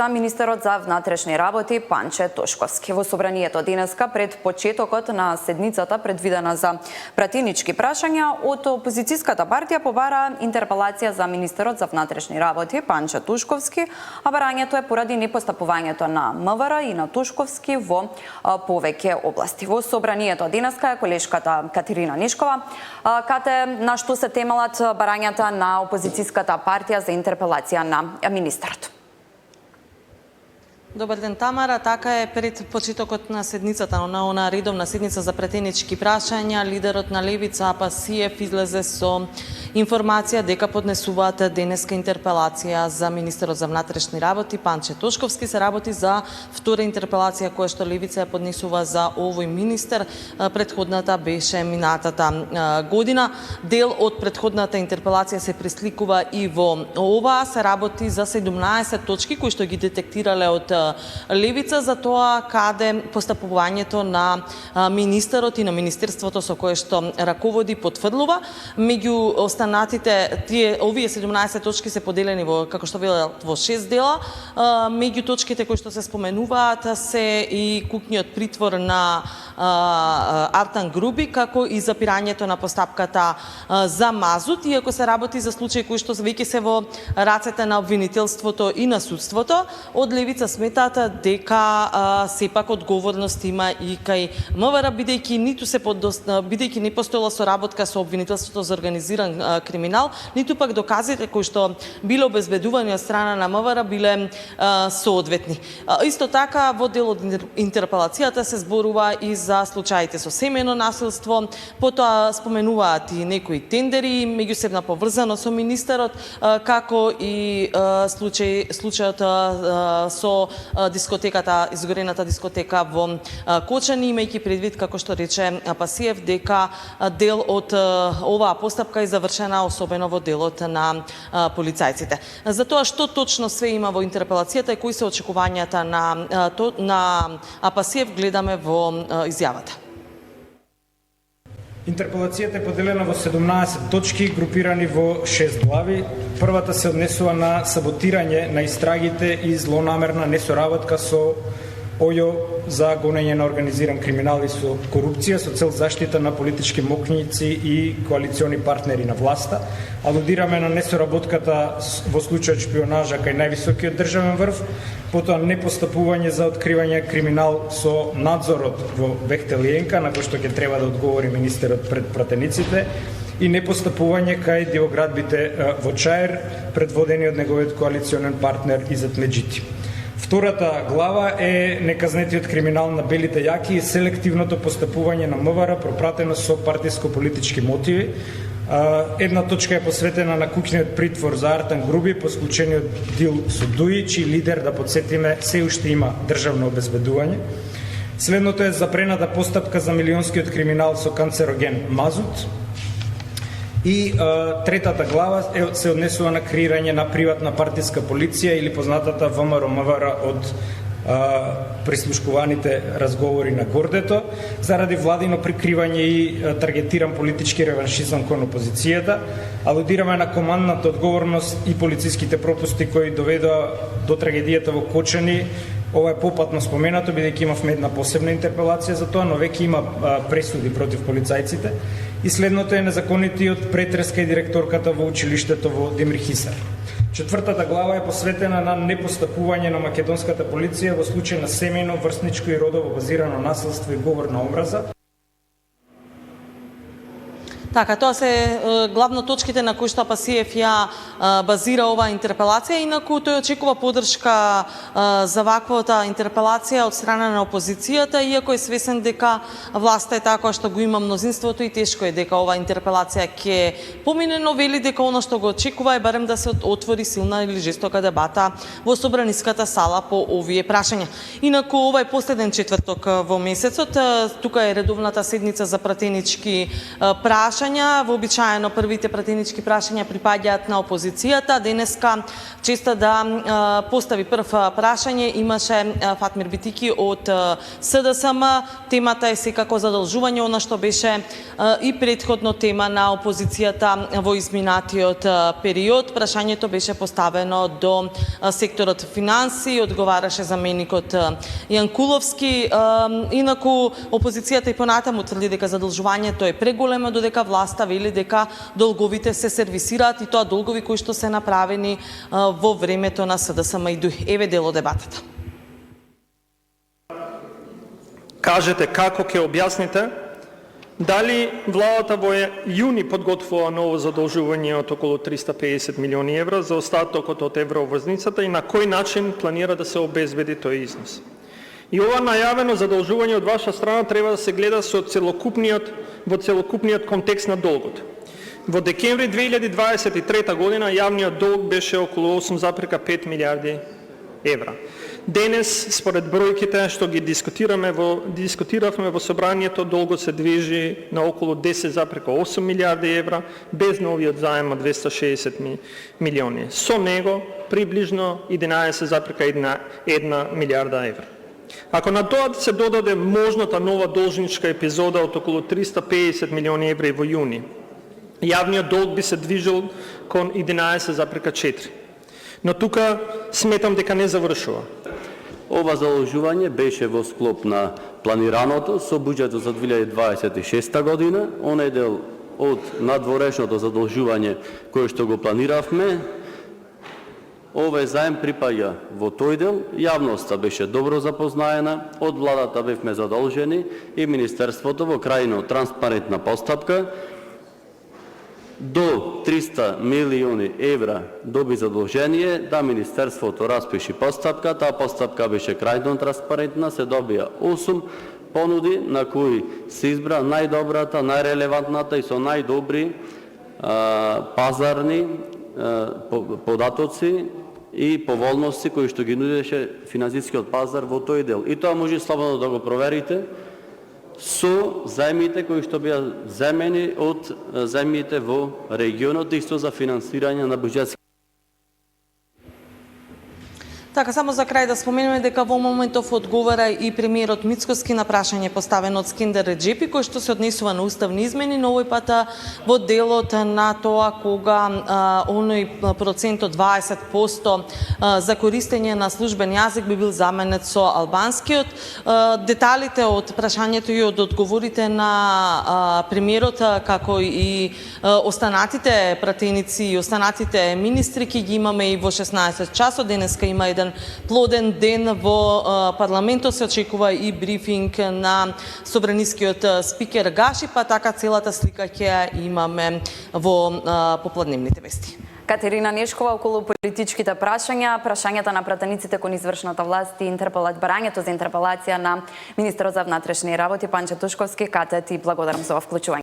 За министерот за внатрешни работи Панче Тошковски. Во собранието денеска пред почетокот на седницата предвидена за пратенички прашања од опозицијската партија побара интерпелација за министерот за внатрешни работи Панче Тошковски, а барањето е поради непостапувањето на МВР и на Тошковски во повеќе области. Во собранието денеска е колешката Катерина Нешкова. Кате, на што се темелат барањата на опозицијската партија за интерпелација на министерот? Добар ден, Тамара. Така е, пред почетокот на седницата, на редовна седница за претенички прашања, лидерот на Левица Апасиев излезе со информација дека поднесуваат денеска интерпелација за министерот за внатрешни работи Панче Тошковски. Се работи за втора интерпелација која што Левица ја поднесува за овој министер. Претходната беше минатата година. Дел од претходната интерпелација се пресликува и во ова. Се работи за 17 точки кои што ги детектирале од Левица за тоа каде постапувањето на министерот и на министерството со кое што раководи потврдува. Меѓу останатите, овие 17 точки се поделени во, како што велат, во 6 дела. Меѓу точките кои што се споменуваат се и кукниот притвор на Артан Груби, како и запирањето на постапката за мазут, иако се работи за случаи кои што веќе се во рацете на обвинителството и на судството. Од Левица сметаат дека сепак одговорност има и кај МВР, бидејќи не постоела соработка со обвинителството за организиран криминал, ниту пак доказите кои што биле обезбедувани од страна на МВР биле соодветни. Исто така, во дел од интерпелацијата се зборува и за случаите со семејно насилство, потоа споменуваат и некои тендери, меѓусебна поврзано со министерот, како и случајот со дискотеката, изгорената дискотека во Кочани, имајќи предвид, како што рече Апасиев, дека дел од оваа постапка е завршена особено во делот на полицајците. За тоа што точно све има во интерпелацијата и кои се очекувањата на Апасиев, гледаме во изјавата. Интерпелацијата е поделена во 17 точки, групирани во 6 глави. Првата се однесува на саботирање на истрагите и злонамерна несоработка со ОЈО за гонење на организиран криминал и со корупција со цел заштита на политички мокњици и коалициони партнери на власта. Алудираме на несоработката во случајот шпионажа кај највисокиот државен врв, потоа непостапување за откривање криминал со надзорот во Бехтел и ЕНКА, на кој што ќе треба да одговори министерот пред пратениците, и непостапување кај диоградбите во Чаир, предводени од неговиот коалиционен партнер Изет Меджити. Втората глава е неказнетиот криминал на белите јаки и селективното постапување на МВР пропратено со партиско-политички мотиви. Една точка е посветена на куќниот притвор за Артан Груби по склучениот дил со Дуи, чиј лидер, да подсетиме, се уште има државно обезбедување. Следното е запрената постапка за милионскиот криминал со канцероген мазут. И третата глава се однесува на креирање на приватна партиска полиција или познатата ВМРО-МВР од прислушкуваните разговори на Гордето, заради владино прикривање и таргетиран политички реваншизам кон опозицијата. Алудираме на командната одговорност и полициските пропусти кои доведоа до трагедијата во Кочани. Ова е попатно споменато, бидејќи имавме една посебна интерпелација за тоа, но веќе има пресуди против полицајците. И следното е незаконитиот претрес кај директорката во училиштето во Демирхисар. Четвртата глава е посветена на непостапување на македонската полиција во случај на семејно, врсничко и родово базирано насилство и говор на омраза. Така, тоа се главно точките на кои што Апасиев ја базира оваа интерпелација, инаку тој очекува поддршка за ваквата интерпелација од страна на опозицијата, иако е свесен дека власта е така што го има мнозинството и тешко е дека оваа интерпелација ќе помине, но вели дека она што го очекува е барем да се отвори силна или жестока дебата во собраниската сала по овие прашања. Инаку ова е последен четврток во месецот, тука е редовната седница за пратенички прашања прашања. Вообичаено првите пратенички прашања припаѓаат на опозицијата. Денеска честа да постави прв прашање имаше Фатмир Битики од СДСМ. Темата е секако задолжување, она што беше и претходно тема на опозицијата во изминатиот период. Прашањето беше поставено до секторот финанси, одговараше заменикот Јанкуловски. Инаку опозицијата и понатаму тврди дека задолжувањето е преголемо, додека власта вели дека долговите се сервисираат, и тоа долгови кои што се направени во времето на СДСМ и ДУИ. Еве дел од дебатата. Кажете како ќе објасните дали владата во јуни подготвува ново задолжување од околу 350 милиони евра за остатокот од еврообврзницата и на кој начин планира да се обезбеди тој износ. И ова најавено задолжување од ваша страна треба да се гледа во целокупниот контекст на долгот. Во декември 2023 година јавниот долг беше околу 8,5 милиарди евра. Денес, според бројките што ги дискутиравме во собранието, долгот се движи на околу 10,8 милиарди евра, без новиот заем од 260 милиони. Со него приближно 11,1 милиарда евра. Ако на тоа се додаде можната нова должничка епизода од околу 350 милиони евра во јуни, јавниот долг би се движил кон 11,4. Но тука сметам дека не завршува. Ова задолжување беше во склоп на планираното со буџетот за 2026 година. Оној дел од надворешното задолжување кој што го планиравме, овој заем припаѓа во тој дел. Јавноста беше добро запознаена, од владата бевме задолжени и Министерството во крајно транспарентна постапка до 300 милиони евра доби задолжение да Министерството распиши постапка. Таа постапка беше крајно транспарентна, се добија 8 понуди на кои се избра најдобрата, најрелевантната и со најдобри пазарни податоци и поволности кои што ги нудеше финансискиот пазар во тој дел. И тоа може слободно да го проверите со заемите кои што беа земени од заемите во регионот, исто за финансирање на буџетски. Така, само за крај да споменеме дека во моментов одговара и премиерот Мицкоски на прашање поставено од Скендер Реджепи, кој што се однесува на уставни измени, но овој пат во делот на тоа кога оној процент од 20% за користење на службен јазик би бил заменет со албанскиот. Деталите од прашањето и од одговорите на премиерот, како и останатите пратеници и останатите министри ќе ги имаме и во 16 часот. Денеска има еден плоден ден во парламентот, се очекува и брифинг на собранискиот спикер Гаши, па така целата слика ќе имаме во попладневните вести. Катерина Нешкова околу политичките прашањата на пратениците кон извршната власт и барањето за интерпелација на министерот за внатрешни работи Панче Тошковски. Кате, ти благодарам за ова вклучување.